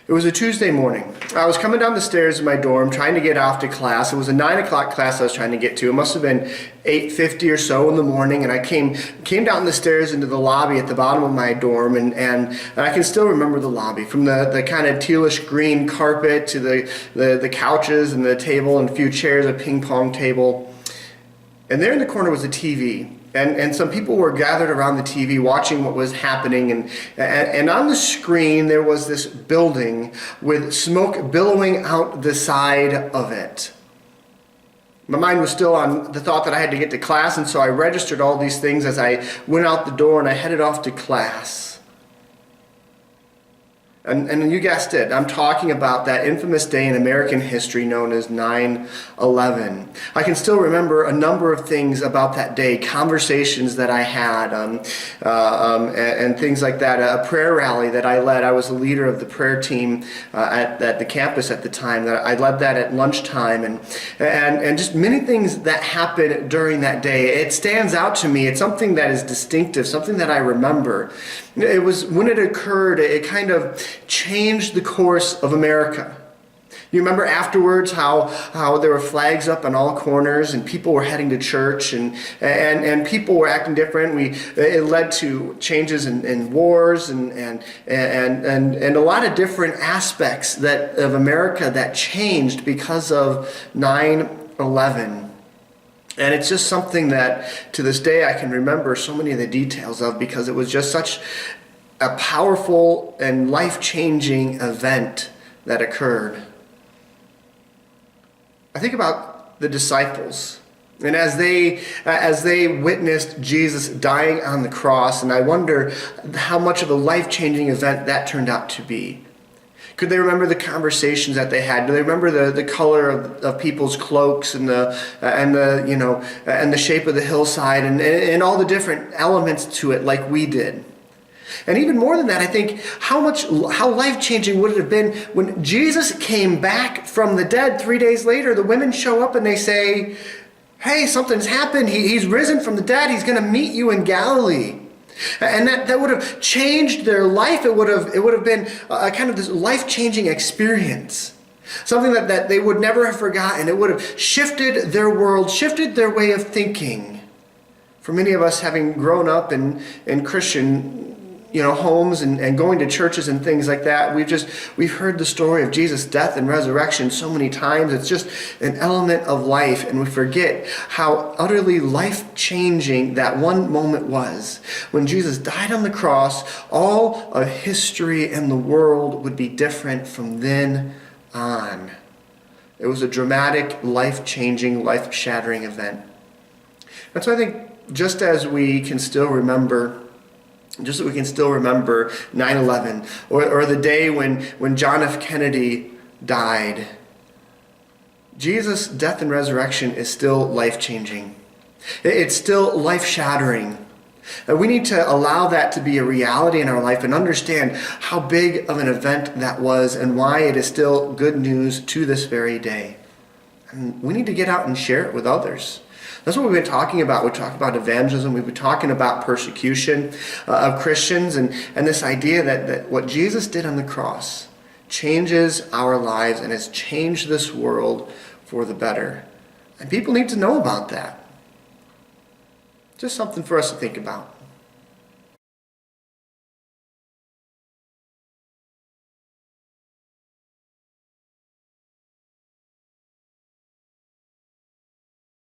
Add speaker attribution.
Speaker 1: It was a Tuesday morning. I was coming down the stairs in my dorm trying to get off to class. It was a 9 o'clock class I was trying to get to. It must have been 8:50 or so in the morning, and I came down the stairs into the lobby at the bottom of my dorm, and I can still remember the lobby, from the kind of tealish green carpet to the couches and the table and a few chairs, a ping pong table. And there in the corner was a TV. And some people were gathered around the TV watching what was happening, and on the screen there was this building with smoke billowing out the side of it. My mind was still on the thought that I had to get to class, and so I registered all these things as I went out the door and I headed off to class. And you guessed it, I'm talking about that infamous day in American history known as 9/11. I can still remember a number of things about that day, conversations that I had, and things like that. A prayer rally that I led. I was the leader of the prayer team at the campus at the time. I led that at lunchtime, and just many things that happened during that day. It stands out to me. It's something that is distinctive, something that I remember. It was when it occurred, it kind of changed the course of America. You remember afterwards how there were flags up on all corners and people were heading to church and people were acting different. It led to changes in wars and a lot of different aspects of America that changed because of 9/11. And it's just something that, to this day, I can remember so many of the details of, because it was just such a powerful and life-changing event that occurred. I think about the disciples, and as they witnessed Jesus dying on the cross, and I wonder how much of a life-changing event that turned out to be. Could they remember the conversations that they had? Do they remember the color of people's cloaks and the shape of the hillside and all the different elements to it, like we did? And even more than that, I think how life-changing would it have been when Jesus came back from the dead 3 days later? The women show up and they say, "Hey, something's happened. He's risen from the dead. He's going to meet you in Galilee." And that would have changed their life. It would have been a kind of this life-changing experience. Something that they would never have forgotten. It would have shifted their world, shifted their way of thinking. For many of us, having grown up in Christian homes and going to churches and things like that, we've heard the story of Jesus' death and resurrection so many times. It's just an element of life, and we forget how utterly life-changing that one moment was. When Jesus died on the cross, all of history and the world would be different from then on. It was a dramatic, life-changing, life-shattering event. And so I think just as we can still remember 9/11 or the day when John F. Kennedy died, Jesus' death and resurrection is still life-changing. It's still life-shattering. And we need to allow that to be a reality in our life and understand how big of an event that was and why it is still good news to this very day. And we need to get out and share it with others. That's what we've been talking about. We talked about evangelism. We've been talking about persecution of Christians and this idea that what Jesus did on the cross changes our lives and has changed this world for the better. And people need to know about that. Just something for us to think about.